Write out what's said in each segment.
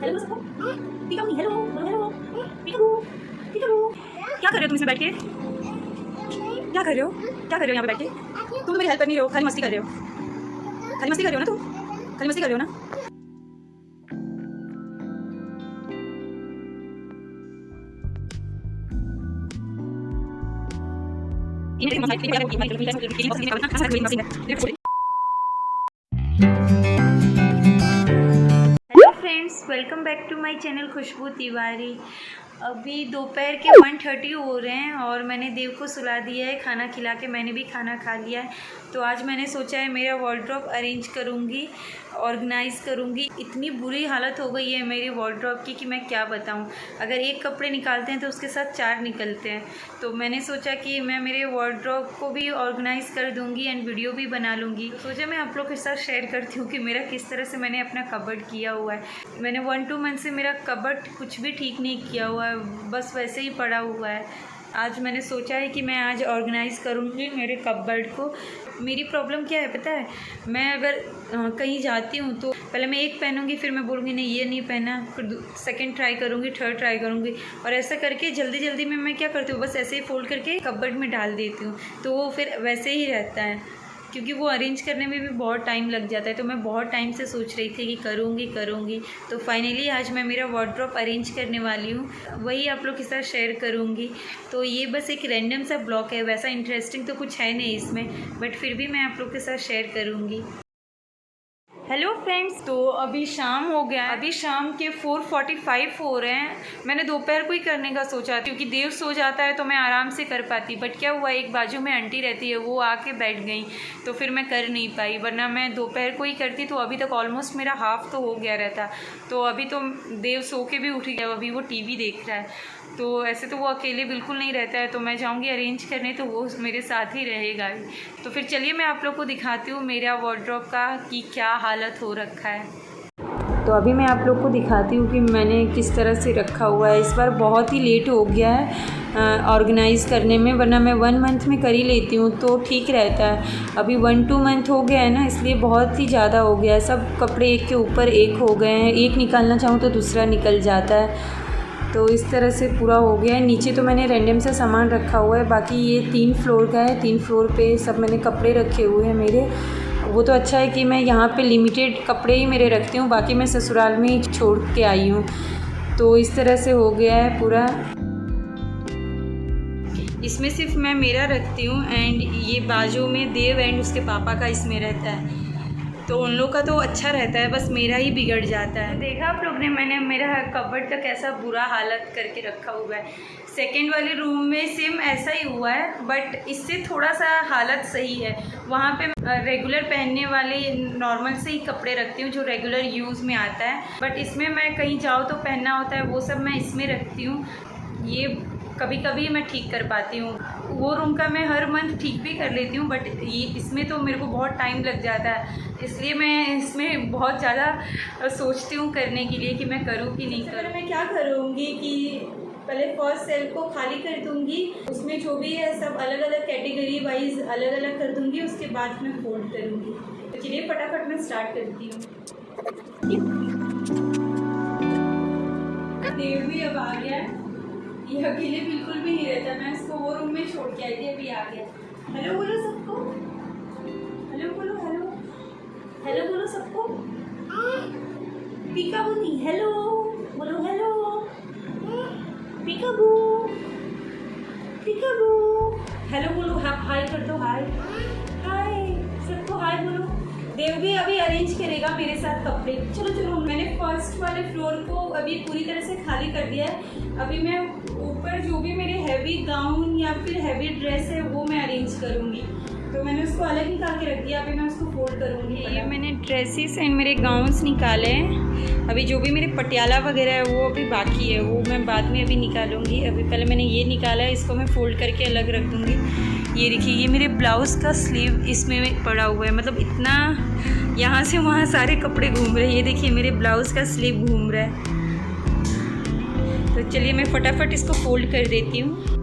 Hello सबको, पीकाबू hello hello पीकाबू पीकाबू। क्या कर रहे हो तुम इसमें बैठ के? क्या कर रहे हो? क्या कर रहे हो यहाँ पे बैठ के? तुम मेरी हेल्प कर नहीं रहे हो, खाली मस्ती कर रहे हो। खाली मस्ती कर रहे हो ना तुम? खाली मस्ती कर रहे हो ना? Hello friends, welcome back to my channel Khushboo Tiwari. अभी दोपहर के 1:30 हो रहे हैं और मैंने देव को सुला दिया है, खाना खिला के मैंने भी खाना खा लिया है। तो आज मैंने सोचा है मेरा वार्डरोब अरेंज करूँगी, ऑर्गेनाइज़ करूँगी। इतनी बुरी हालत हो गई है मेरे वार्डरोब की कि मैं क्या बताऊँ। अगर एक कपड़े निकालते हैं तो उसके साथ 4 निकलते हैं। तो मैंने सोचा कि मैं मेरे वार्डरोब को भी ऑर्गेनाइज़ कर दूँगी एंड वीडियो भी बना लूँगी। सोचा मैं आप लोग के साथ शेयर करती हूँ कि मेरा किस तरह से मैंने अपना कबर्ड किया हुआ है। मैंने 1-2 मंथ से मेरा कबर्ड कुछ भी ठीक नहीं किया हुआ है, बस वैसे ही पड़ा हुआ है। आज मैंने सोचा है कि मैं आज ऑर्गेनाइज़ करूँगी मेरे कबर्ड को। मेरी प्रॉब्लम क्या है पता है? मैं अगर कहीं जाती हूँ तो पहले मैं एक पहनूँगी, फिर मैं बोलूँगी नहीं ये नहीं पहना, फिर सेकंड ट्राई करूँगी, थर्ड ट्राई करूँगी, और ऐसा करके जल्दी जल्दी में मैं क्या करती हूँ, बस ऐसे ही फोल्ड करके कबर्ड में डाल देती हूँ। तो वो फिर वैसे ही रहता है, क्योंकि वो अरेंज करने में भी बहुत टाइम लग जाता है। तो मैं बहुत टाइम से सोच रही थी कि करूँगी। तो फाइनली आज मैं मेरा वार्डरोब अरेंज करने वाली हूँ, वही आप लोग के साथ शेयर करूँगी। तो ये बस एक रैंडम सा ब्लॉग है, वैसा इंटरेस्टिंग तो कुछ है नहीं इसमें, बट फिर भी मैं आप लोग के साथ शेयर करूँगी। हेलो फ्रेंड्स, तो अभी शाम हो गया है, अभी शाम के 4:45 हो रहे हैं। मैंने दोपहर को ही करने का सोचा क्योंकि देव सो जाता है तो मैं आराम से कर पाती, बट क्या हुआ, एक बाजू में आंटी रहती है, वो आके बैठ गई तो फिर मैं कर नहीं पाई, वरना मैं दोपहर को ही करती तो अभी तक ऑलमोस्ट मेरा हाफ तो हो गया रहता। तो अभी तो देव सो के भी उठ गया, अभी वो टीवी देख रहा है। तो ऐसे तो वो अकेले बिल्कुल नहीं रहता है, तो मैं जाऊंगी अरेंज करने तो वो मेरे साथ ही रहेगा ही। तो फिर चलिए मैं आप लोग को दिखाती हूँ मेरा वार्डरोब का कि क्या हालत हो रखा है। तो अभी मैं आप लोग को दिखाती हूँ कि मैंने किस तरह से रखा हुआ है। इस बार बहुत ही लेट हो गया है ऑर्गेनाइज़ करने में, वरना मैं 1 मंथ में कर ही लेती हूँ तो ठीक रहता है। अभी 1-2 मंथ हो गया है ना, इसलिए बहुत ही ज़्यादा हो गया है। सब कपड़े एक के ऊपर एक हो गए हैं, एक निकालना चाहूँ तो दूसरा निकल जाता है। तो इस तरह से पूरा हो गया है। नीचे तो मैंने रैंडम सा सामान रखा हुआ है, बाकी ये 3 फ्लोर का है, 3 फ्लोर पे सब मैंने कपड़े रखे हुए हैं मेरे। वो तो अच्छा है कि मैं यहाँ पे लिमिटेड कपड़े ही मेरे रखती हूँ, बाकी मैं ससुराल में ही छोड़ के आई हूँ। तो इस तरह से हो गया है पूरा। इसमें सिर्फ मैं मेरा रखती हूँ एंड ये बाजू में देव एंड उसके पापा का इसमें रहता है, तो उन लोग का तो अच्छा रहता है, बस मेरा ही बिगड़ जाता है। देखा आप लोग ने मैंने मेरा कबर्ड का कैसा बुरा हालत करके रखा हुआ है। सेकंड वाले रूम में सेम ऐसा ही हुआ है, बट इससे थोड़ा सा हालत सही है। वहाँ पे रेगुलर पहनने वाले नॉर्मल से ही कपड़े रखती हूँ जो रेगुलर यूज़ में आता है, बट इसमें मैं कहीं जाऊँ तो पहनना होता है, वो सब मैं इसमें रखती हूँ। ये कभी कभी मैं ठीक कर पाती हूँ, वो रूम का मैं हर मंथ ठीक भी कर लेती हूँ, बट ये इसमें तो मेरे को बहुत टाइम लग जाता है, इसलिए मैं इसमें बहुत ज़्यादा सोचती हूँ करने के लिए कि मैं करूँ कि नहीं करूँ। मैं क्या करूँगी कि पहले फर्स्ट सेल को खाली कर दूँगी, उसमें जो भी है सब अलग अलग कैटेगरी वाइज अलग अलग कर दूँगी, उसके बाद मैं फोल्ड करूँगी। तो चलिए फटाफट मैं स्टार्ट करती हूँ। देव भी अब आ गया है, ये अकेले बिल्कुल भी नहीं रहता, मैं इसको वो रूम में छोड़ के आई थी, अभी आ गया। हेलो बोलो सबको, हेलो बोलो, हेलो हेलो बोलो सबको। पीकाबू नहीं, हेलो बोलो, हेलो पीकाबू पीकाबू, हेलो बोलो, हाय कर दो, हाय हाय सबको हाय बोलो। देव भी अभी अरेंज करेगा मेरे साथ कपड़े। चलो चलो, मैंने फर्स्ट वाले फ्लोर को अभी पूरी तरह से खाली कर दिया है। अभी मैं ऊपर जो भी मेरे हैवी गाउन या फिर हैवी ड्रेस है वो मैं अरेंज करूँगी, तो मैंने उसको अलग निकाल के रख दिया, अभी मैं उसको फोल्ड करूँगी। ये मैंने ड्रेसेस एंड मेरे गाउन्स निकाले हैं, अभी जो भी मेरे पटियाला वगैरह है वो अभी बाकी है, वो मैं बाद में अभी निकालूंगी। अभी पहले मैंने ये निकाला है, इसको मैं फोल्ड करके अलग रख दूँगी। ये देखिए, ये मेरे ब्लाउज़ का स्लीव इसमें पड़ा हुआ है, मतलब इतना यहाँ से वहाँ सारे कपड़े घूम रहे हैं। ये देखिए मेरे ब्लाउज़ का स्लीव घूम रहा है। तो चलिए मैं फटाफट इसको फोल्ड कर देती हूँ।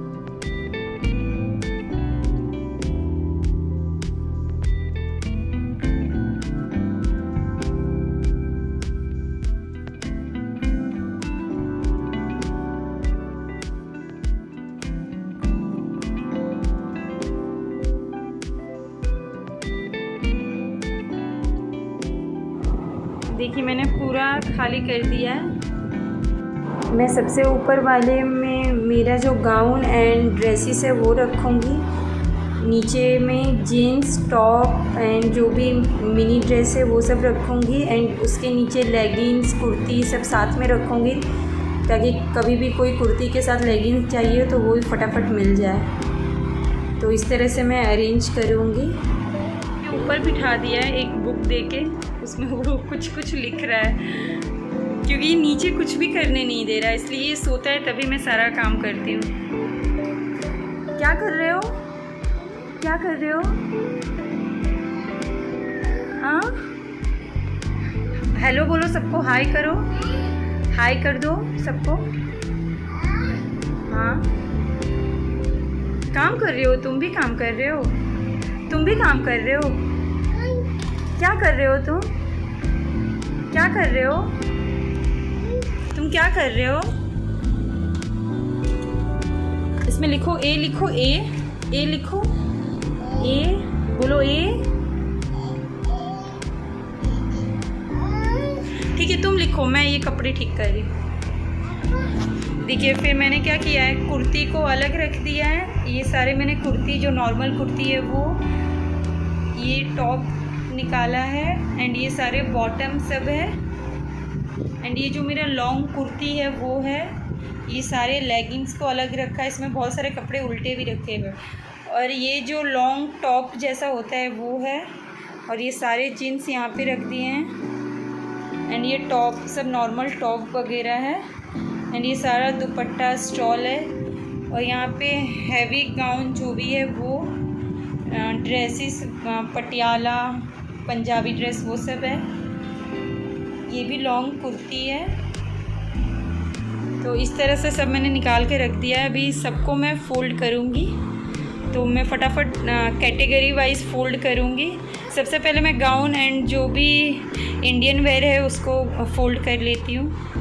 मैंने पूरा खाली कर दिया है। मैं सबसे ऊपर वाले में मेरा जो गाउन एंड ड्रेसेस है वो रखूँगी। नीचे में जीन्स टॉप एंड जो भी मिनी ड्रेस है वो सब रखूँगी एंड उसके नीचे लेगिंग्स कुर्ती सब साथ में रखूँगी, ताकि कभी भी कोई कुर्ती के साथ लेगिंग्स चाहिए तो वो भी फटाफट मिल जाए। तो इस तरह से मैं अरेंज करूँगी। ऊपर बिठा दिया है एक बुक देके, उसमें वो कुछ लिख रहा है, क्योंकि नीचे कुछ भी करने नहीं दे रहा है, इसलिए ये सोता है तभी मैं सारा काम करती हूँ। क्या कर रहे हो? क्या कर रहे हो? हाँ, हेलो बोलो, सबको हाय करो, हाय कर दो सबको। हाँ, काम कर रहे हो, तुम भी काम कर रहे हो, तुम भी काम कर रहे हो। क्या कर रहे हो तुम? क्या कर रहे हो तुम? क्या कर रहे हो? इसमें लिखो ए, लिखो ए, ए लिखो, ए बोलो, ए। ठीक है, तुम लिखो, मैं ये कपड़े ठीक कर रही हूँ। देखिए, फिर मैंने क्या किया है, कुर्ती को अलग रख दिया है। ये सारे मैंने कुर्ती, जो नॉर्मल कुर्ती है वो, ये टॉप निकाला है एंड ये सारे बॉटम सब है एंड ये जो मेरा लॉन्ग कुर्ती है वो है। ये सारे लेगिंग्स को अलग रखा है, इसमें बहुत सारे कपड़े उल्टे भी रखे हुए। और ये जो लॉन्ग टॉप जैसा होता है वो है, और ये सारे जीन्स यहाँ पे रख दिए हैं एंड ये टॉप सब नॉर्मल टॉप वगैरह है एंड ये सारा दुपट्टा स्टॉल है। और यहाँ पे हैवी गाउन जो भी है वो, ड्रेसेस पटियाला पंजाबी ड्रेस वो सब है। ये भी लॉन्ग कुर्ती है। तो इस तरह से सब मैंने निकाल के रख दिया है। अभी सबको मैं फ़ोल्ड करूँगी, तो मैं फटाफट कैटेगरी वाइज फ़ोल्ड करूँगी। सबसे पहले मैं गाउन एंड जो भी इंडियन वेयर है उसको फ़ोल्ड कर लेती हूँ।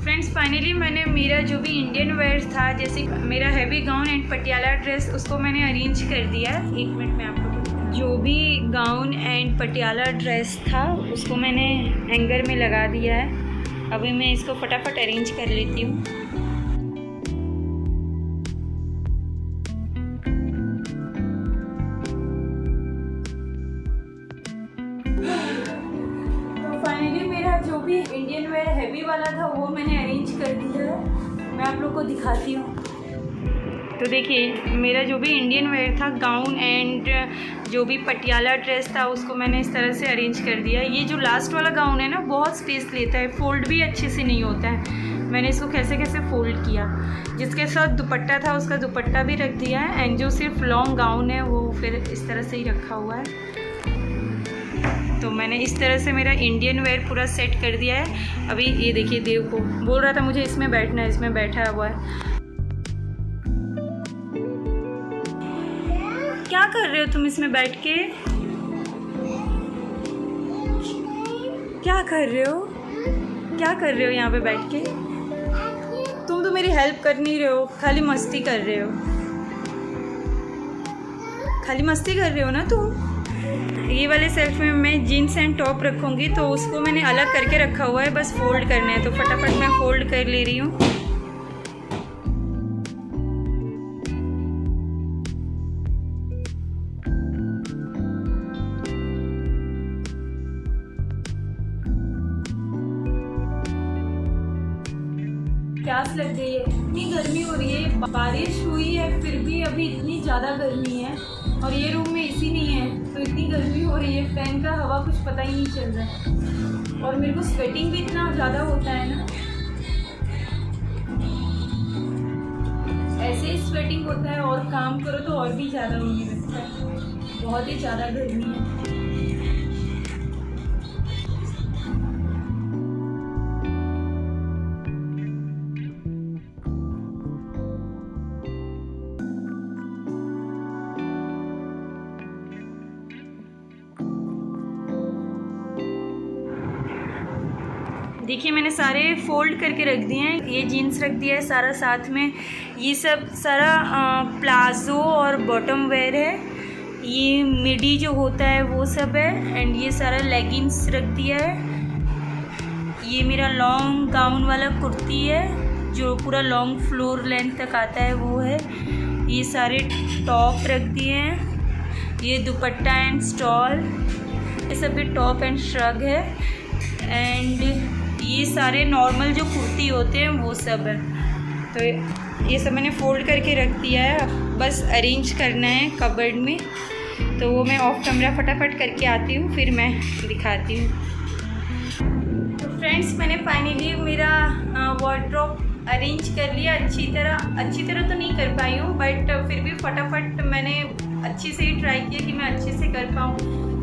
फ्रेंड्स, फाइनली मैंने मेरा जो भी इंडियन वेयर था, जैसे मेरा heavy gown and Patiala dress, उसको मैंने अरेंज कर दिया। एक मिनट में आप लोगों को, जो भी गाउन एंड पटियाला ड्रेस था उसको मैंने हैंगर में लगा दिया है। अभी मैं इसको फटाफट अरेंज कर लेती हूँ। जो भी इंडियन वेयर हैवी वाला था वो मैंने अरेंज कर दिया है। मैं आप लोग को दिखाती हूँ। तो देखिए, मेरा जो भी इंडियन वेयर था, गाउन एंड जो भी पटियाला ड्रेस था, उसको मैंने इस तरह से अरेंज कर दिया। ये जो लास्ट वाला गाउन है ना, बहुत स्पेस लेता है, फोल्ड भी अच्छे से नहीं होता है। मैंने इसको कैसे कैसे फ़ोल्ड किया। जिसके साथ दुपट्टा था उसका दुपट्टा भी रख दिया है एंड जो सिर्फ लॉन्ग गाउन है वो फिर इस तरह से ही रखा हुआ है। तो मैंने इस तरह से मेरा इंडियन वेयर पूरा सेट कर दिया है। अभी ये देखिए, देव को बोल रहा था मुझे इसमें बैठना है, इसमें बैठा हुआ है। क्या कर रहे हो तुम इसमें बैठ के? क्या कर रहे हो? क्या कर रहे हो यहाँ पे बैठ के? तुम तो मेरी हेल्प कर नहीं रहे हो, खाली मस्ती कर रहे हो। खाली मस्ती कर रहे हो ना तुम। ये वाले सेल्फ में मैं जीन्स एंड टॉप रखूँगी, तो उसको मैंने अलग करके रखा हुआ है, बस फोल्ड करना है। तो फटाफट मैं फोल्ड कर ले रही हूँ। प्यास लग गई है, इतनी गर्मी हो रही है। बारिश हुई है फिर भी अभी इतनी ज़्यादा गर्मी है, और ये रूम में एसी नहीं है तो इतनी गर्मी हो रही है। फैन का हवा कुछ पता ही नहीं चल रहा है, और मेरे को स्वेटिंग भी इतना ज़्यादा होता है ना, ऐसे ही स्वेटिंग होता है, और काम करो तो और भी ज़्यादा होने लगता है। बहुत ही ज़्यादा गर्मी है। देखिए मैंने सारे फोल्ड करके रख दिए हैं। ये जीन्स रख दिया है सारा साथ में। ये सब सारा प्लाज़ो और बॉटम वेयर है। ये मिडी जो होता है वो सब है। एंड ये सारा लेगिंग्स रख दिया है। ये मेरा लॉन्ग गाउन वाला कुर्ती है जो पूरा लॉन्ग फ्लोर लेंथ तक आता है वो है। ये सारे टॉप रख दिए हैं। ये दुपट्टा एंड स्टॉल, ये सब भी टॉप एंड श्रग है। एंड ये सारे नॉर्मल जो कुर्ती होते हैं वो सब है। तो ये सब मैंने फोल्ड करके रख दिया है, अब बस अरेंज करना है कबर्ड में। तो वो मैं ऑफ कैमरा फटाफट करके आती हूँ, फिर मैं दिखाती हूँ। तो फ्रेंड्स मैंने फाइनली मेरा वार्डरोब अरेंज कर लिया अच्छी तरह तो नहीं कर पाई हूँ, बट फिर भी फटाफट मैंने अच्छे से ही ट्राई किया कि मैं अच्छे से कर पाऊँ,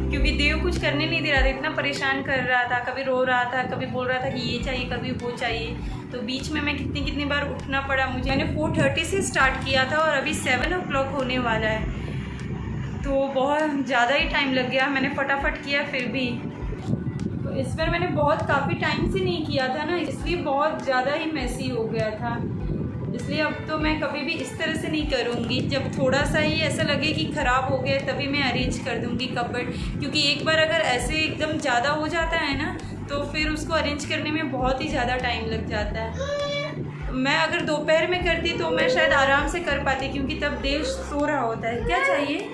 क्योंकि देव कुछ करने नहीं दे रहा था, इतना परेशान कर रहा था। कभी रो रहा था, कभी बोल रहा था कि ये चाहिए, कभी वो चाहिए। तो बीच में मैं कितनी बार उठना पड़ा मुझे। मैंने 4:30 से स्टार्ट किया था और अभी 7 o'clock होने वाला है, तो बहुत ज़्यादा ही टाइम लग गया। मैंने फटाफट किया फिर भी। तो इस बार मैंने काफ़ी टाइम से नहीं किया था ना, इसलिए बहुत ज़्यादा ही मैसी हो गया था। इसलिए अब तो मैं कभी भी इस तरह से नहीं करूँगी। जब थोड़ा सा ही ऐसा लगे कि ख़राब हो गया तभी मैं अरेंज कर दूँगी कबर्ड, क्योंकि एक बार अगर ऐसे एकदम ज़्यादा हो जाता है ना तो फिर उसको अरेंज करने में बहुत ही ज़्यादा टाइम लग जाता है। मैं अगर दोपहर में करती तो मैं शायद आराम से कर पाती, क्योंकि तब देव सो रहा होता है। क्या चाहिए?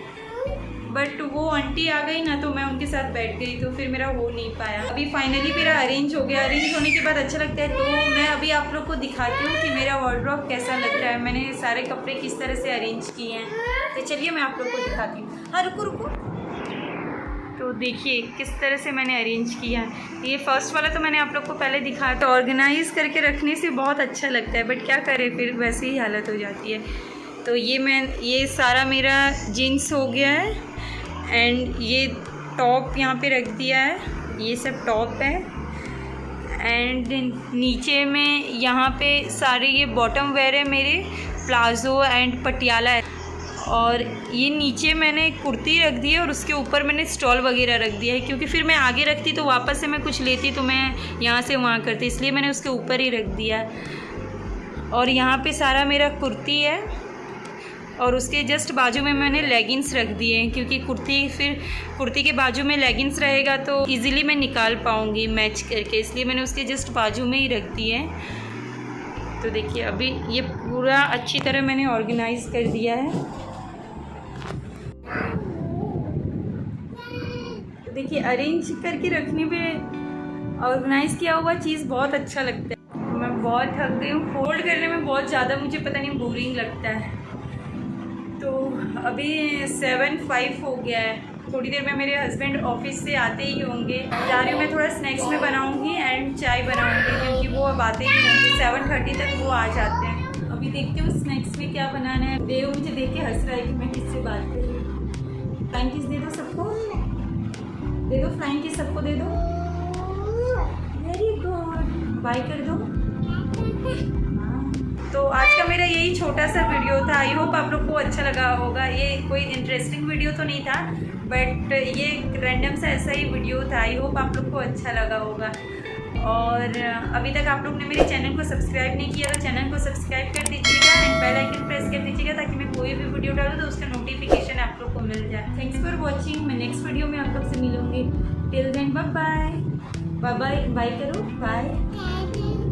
बट वो आंटी आ गई ना तो मैं उनके साथ बैठ गई, तो फिर मेरा हो नहीं पाया। अभी फाइनली मेरा अरेंज हो गया। अरेंज होने के बाद अच्छा लगता है, तो मैं अभी आप लोग को दिखाती हूँ कि मेरा वार्डरोब कैसा लग रहा है, मैंने सारे कपड़े किस तरह से अरेंज किए हैं। तो चलिए मैं आप लोग को दिखाती हूँ। हाँ रुको। तो देखिए किस तरह से मैंने अरेंज किया है। ये फर्स्ट वाला तो मैंने आप लोग को पहले दिखाया। तो ऑर्गेनाइज करके रखने से बहुत अच्छा लगता है, बट क्या करें फिर वैसे ही हालत हो जाती है। तो ये सारा मेरा जीन्स हो गया है। एंड ये टॉप यहाँ पे रख दिया है, ये सब टॉप है। एंड नीचे में यहाँ पे सारे ये बॉटम वेयर है मेरे, प्लाज़ो एंड पटियाला है। और ये नीचे मैंने कुर्ती रख दी है और उसके ऊपर मैंने स्टॉल वगैरह रख दिया है, क्योंकि फिर मैं आगे रखती तो वापस से मैं कुछ लेती तो मैं यहाँ से वहाँ करती, इसलिए मैंने उसके ऊपर ही रख दिया है। और यहाँ पे सारा मेरा कुर्ती है और उसके जस्ट बाजू में मैंने लेगिंग्स रख दिए हैं, क्योंकि कुर्ती के बाजू में लेगिंग्स रहेगा तो इजीली मैं निकाल पाऊँगी मैच करके, इसलिए मैंने उसके जस्ट बाजू में ही रख दिए हैं। तो देखिए अभी ये पूरा अच्छी तरह मैंने ऑर्गेनाइज़ कर दिया है। तो देखिए अरेंज करके रखने में ऑर्गेनाइज़ किया हुआ चीज़ बहुत अच्छा लगता है। मैं बहुत थक गई हूँ, फोल्ड करने में बहुत ज़्यादा मुझे पता नहीं बोरिंग लगता है। तो अभी 7:05 हो गया है, थोड़ी देर में मेरे हस्बैंड ऑफिस से आते ही होंगे। जा रही हूँ मैं थोड़ा स्नैक्स में बनाऊँगी एंड चाय बनाऊँगी, क्योंकि वो अब आते ही होंगे। 7:30 तक वो आ जाते हैं। अभी देखते हूँ स्नैक्स में क्या बनाना है। देव मुझे देख के हंस रहा है कि मैं किससे बात कर रही हूँ। फ्लाइंग किस दे दो सबको, दे दो फ्लाइंग किस सबको दे दो। वेरी गुड, बाय कर दो। तो आज का मेरा यही छोटा सा वीडियो था। आई होप आप लोग को अच्छा लगा होगा। ये कोई इंटरेस्टिंग वीडियो तो नहीं था, बट ये रैंडम सा ऐसा ही वीडियो था। आई होप आप लोग को अच्छा लगा होगा। और अभी तक आप लोग ने मेरे चैनल को सब्सक्राइब नहीं किया तो चैनल को सब्सक्राइब कर दीजिएगा एंड बेल आइकन प्रेस कर दीजिएगा, ताकि मैं कोई भी वीडियो डालूँ तो उसका नोटिफिकेशन आप लोग को मिल जाए। Thanks for watching. मैं नेक्स्ट वीडियो में आप लोग से मिलूँगी। Till then bye bye. Bye bye, bye करो, बाय।